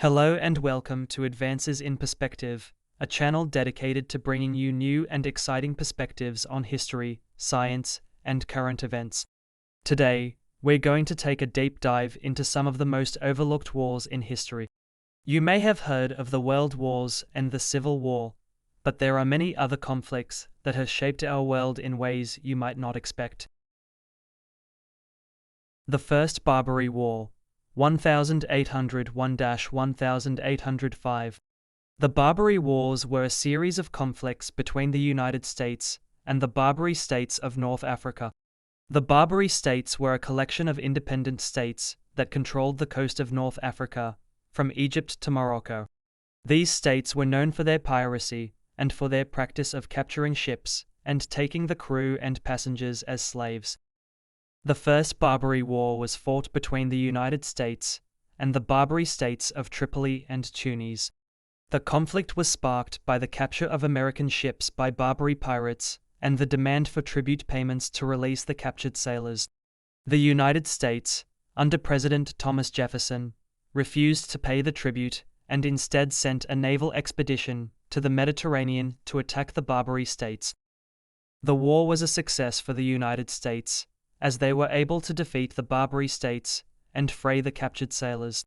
Hello and welcome to Advances in Perspective, a channel dedicated to bringing you new and exciting perspectives on history, science, and current events. Today, we're going to take a deep dive into some of the most overlooked wars in history. You may have heard of the World Wars and the Civil War, but there are many other conflicts that have shaped our world in ways you might not expect. The First Barbary War, 1801–1805. The Barbary Wars were a series of conflicts between the United States and the Barbary states of North Africa. The Barbary states were a collection of independent states that controlled the coast of North Africa, from Egypt to Morocco. These states were known for their piracy and for their practice of capturing ships and taking the crew and passengers as slaves. The First Barbary War was fought between the United States and the Barbary states of Tripoli and Tunis. The conflict was sparked by the capture of American ships by Barbary pirates and the demand for tribute payments to release the captured sailors. The United States, under President Thomas Jefferson, refused to pay the tribute and instead sent a naval expedition to the Mediterranean to attack the Barbary states. The war was a success for the United States, as they were able to defeat the Barbary states and free the captured sailors.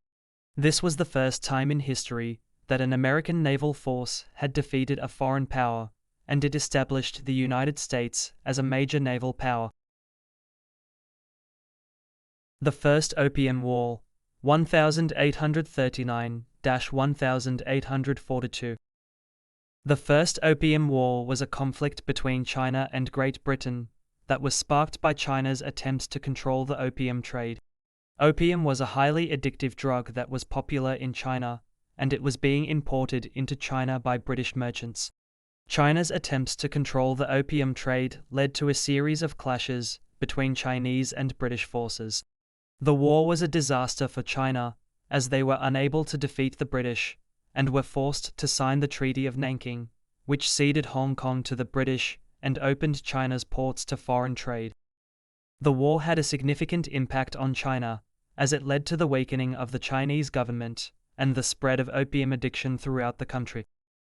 This was the first time in history that an American naval force had defeated a foreign power, and it established the United States as a major naval power. The First Opium War, 1839–1842. The First Opium War was a conflict between China and Great Britain that was sparked by China's attempts to control the opium trade. Opium was a highly addictive drug that was popular in China, and it was being imported into China by British merchants. China's attempts to control the opium trade led to a series of clashes between Chinese and British forces. The war was a disaster for China, as they were unable to defeat the British and were forced to sign the Treaty of Nanking, which ceded Hong Kong to the British and opened China's ports to foreign trade. The war had a significant impact on China, as it led to the weakening of the Chinese government and the spread of opium addiction throughout the country.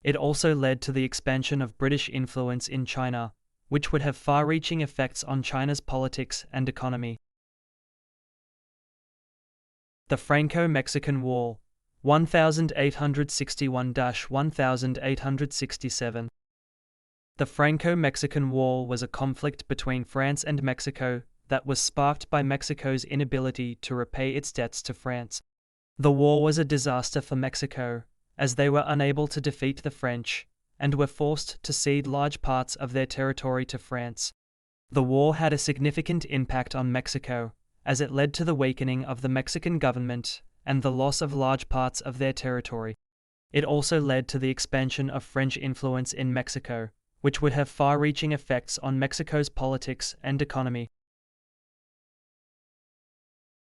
It also led to the expansion of British influence in China, which would have far-reaching effects on China's politics and economy. The Franco-Mexican War, 1861–1867. The Franco-Mexican War was a conflict between France and Mexico that was sparked by Mexico's inability to repay its debts to France. The war was a disaster for Mexico, as they were unable to defeat the French and were forced to cede large parts of their territory to France. The war had a significant impact on Mexico, as it led to the weakening of the Mexican government and the loss of large parts of their territory. It also led to the expansion of French influence in Mexico, which would have far-reaching effects on Mexico's politics and economy.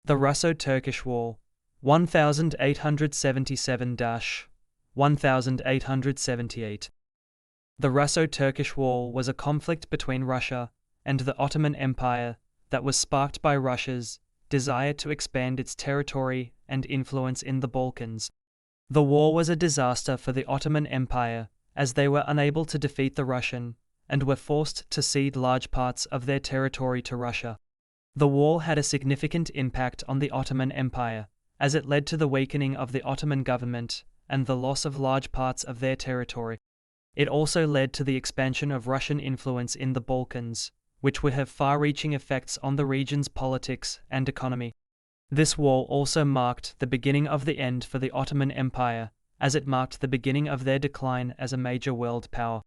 The Russo-Turkish War, 1877–1878. The Russo-Turkish War was a conflict between Russia and the Ottoman Empire that was sparked by Russia's desire to expand its territory and influence in the Balkans. The war was a disaster for the Ottoman Empire, as they were unable to defeat the Russian and were forced to cede large parts of their territory to Russia. The war had a significant impact on the Ottoman Empire, as it led to the weakening of the Ottoman government and the loss of large parts of their territory. It also led to the expansion of Russian influence in the Balkans, which would have far-reaching effects on the region's politics and economy. This war also marked the beginning of the end for the Ottoman Empire, as it marked the beginning of their decline as a major world power.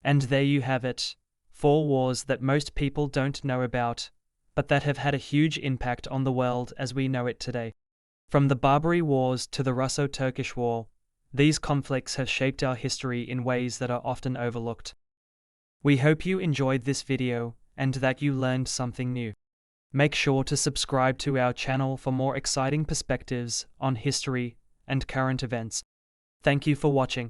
And there you have it, 4 wars that most people don't know about, but that have had a huge impact on the world as we know it today. From the Barbary Wars to the Russo-Turkish War, these conflicts have shaped our history in ways that are often overlooked. We hope you enjoyed this video and that you learned something new. Make sure to subscribe to our channel for more exciting perspectives on history and current events. Thank you for watching.